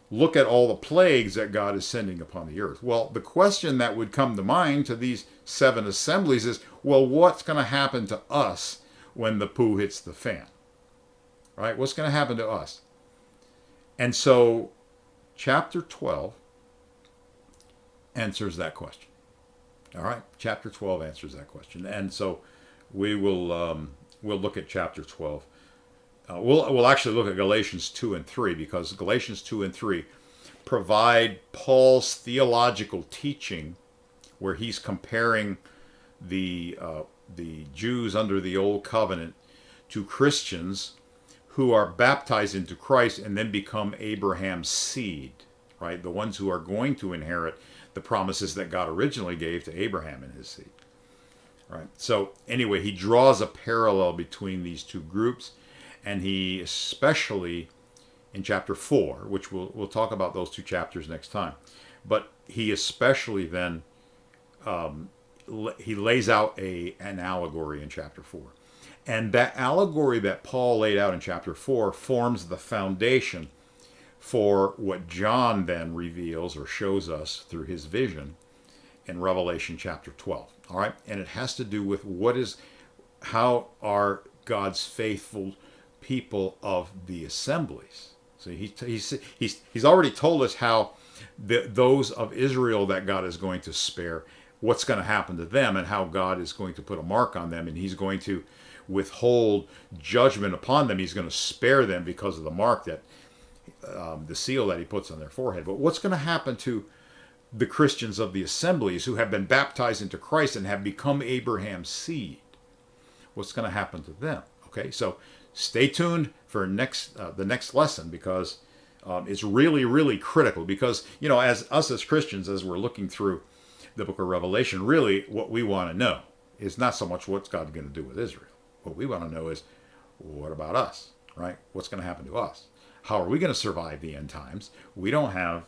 look at all the plagues that God is sending upon the earth? Well, the question that would come to mind to these 7 assemblies is, well, what's going to happen to us when the poo hits the fan? Right? What's going to happen to us? And so chapter 12 answers that question. All right? Chapter 12 answers that question. And so we'll look at chapter 12. We'll actually look at Galatians 2 and 3, because Galatians 2 and 3 provide Paul's theological teaching, where he's comparing the Jews under the old covenant to Christians who are baptized into Christ and then become Abraham's seed, right? The ones who are going to inherit the promises that God originally gave to Abraham and his seed, right? So anyway, he draws a parallel between these two groups, and he especially in chapter 4, which we'll talk about those 2 chapters next time, but he especially then he lays out an allegory in chapter 4. And that allegory that Paul laid out in chapter 4 forms the foundation for what John then reveals or shows us through his vision in Revelation chapter 12. All right, and it has to do with how are God's faithful people of the assemblies. So he's already told us how those of Israel that God is going to spare, what's going to happen to them, and how God is going to put a mark on them, and he's going to withhold judgment upon them. He's going to spare them because of the mark, that the seal that he puts on their forehead. But what's going to happen to the Christians of the assemblies who have been baptized into Christ and have become Abraham's seed? What's going to happen to them? Okay, so stay tuned for the next lesson, because it's really, really critical. Because, as Christians, as we're looking through the book of Revelation, really what we want to know is not so much what's God going to do with Israel. What we want to know is, what about us, right? What's going to happen to us? How are we going to survive the end times? We don't have,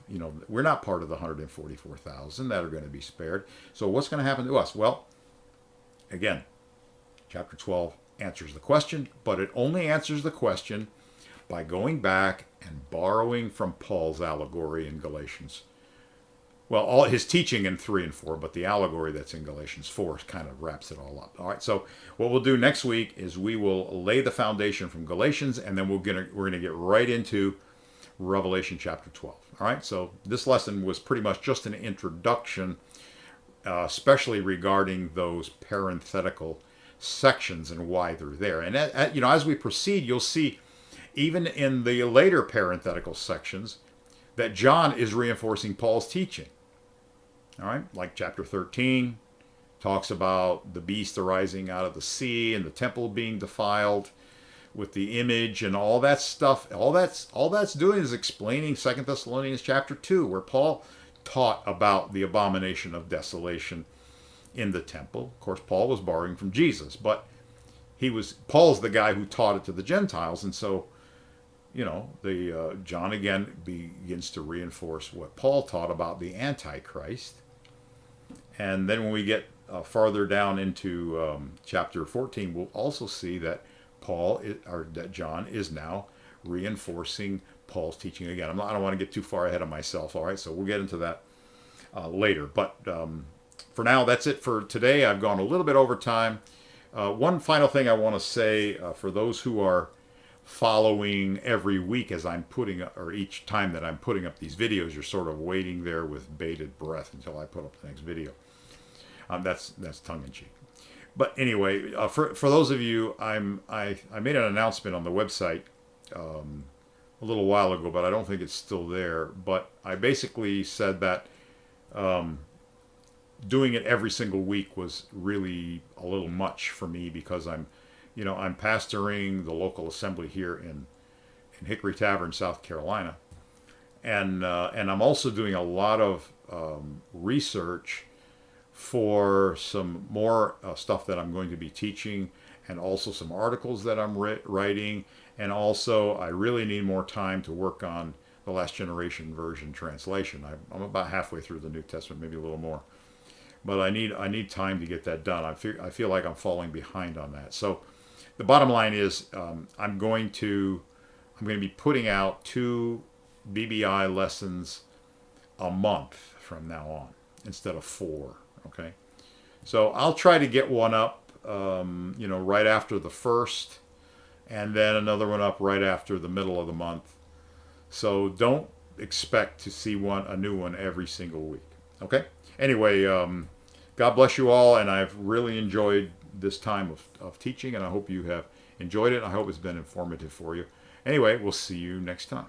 we're not part of the 144,000 that are going to be spared. So what's going to happen to us? Well, again, chapter 12 answers the question, but it only answers the question by going back and borrowing from Paul's allegory in Galatians. Well, all his teaching in 3 and 4, but the allegory that's in Galatians 4 kind of wraps it all up. All right, so what we'll do next week is we will lay the foundation from Galatians, and then we're going to get right into Revelation chapter 12. All right, so this lesson was pretty much just an introduction, especially regarding those parenthetical sections and why they're there. And as we proceed, you'll see even in the later parenthetical sections that John is reinforcing Paul's teaching. All right, like chapter 13 talks about the beast arising out of the sea and the temple being defiled with the image and all that stuff. All that's doing is explaining 2 Thessalonians chapter 2, where Paul taught about the abomination of desolation in the temple. Of course, Paul was borrowing from Jesus, but Paul's the guy who taught it to the Gentiles, and so John again begins to reinforce what Paul taught about the Antichrist. And then when we get farther down into chapter 14, we'll also see that that John is now reinforcing Paul's teaching again. I don't want to get too far ahead of myself. All right, so we'll get into that later. But for now, that's it for today. I've gone a little bit over time. One final thing I want to say for those who are following every week as I'm each time that I'm putting up these videos, you're sort of waiting there with bated breath until I put up the next video. That's tongue in cheek. But anyway, for those of you, I made an announcement on the website a little while ago, but I don't think it's still there. But I basically said that doing it every single week was really a little much for me, because I'm pastoring the local assembly here in Hickory Tavern, South Carolina, and I'm also doing a lot of research for some more stuff that I'm going to be teaching, and also some articles that I'm writing, and also I really need more time to work on the Last Generation Version translation. I'm about halfway through the New Testament, maybe a little more, but I need time to get that done. I feel like I'm falling behind on that. So the bottom line is I'm going to be putting out 2 BBI lessons a month from now on instead of 4. Okay, so I'll try to get one up, right after the first, and then another one up right after the middle of the month. So don't expect to see a new one every single week. Okay. Anyway, God bless you all, and I've really enjoyed this time of teaching, and I hope you have enjoyed it. I hope it's been informative for you. Anyway, we'll see you next time.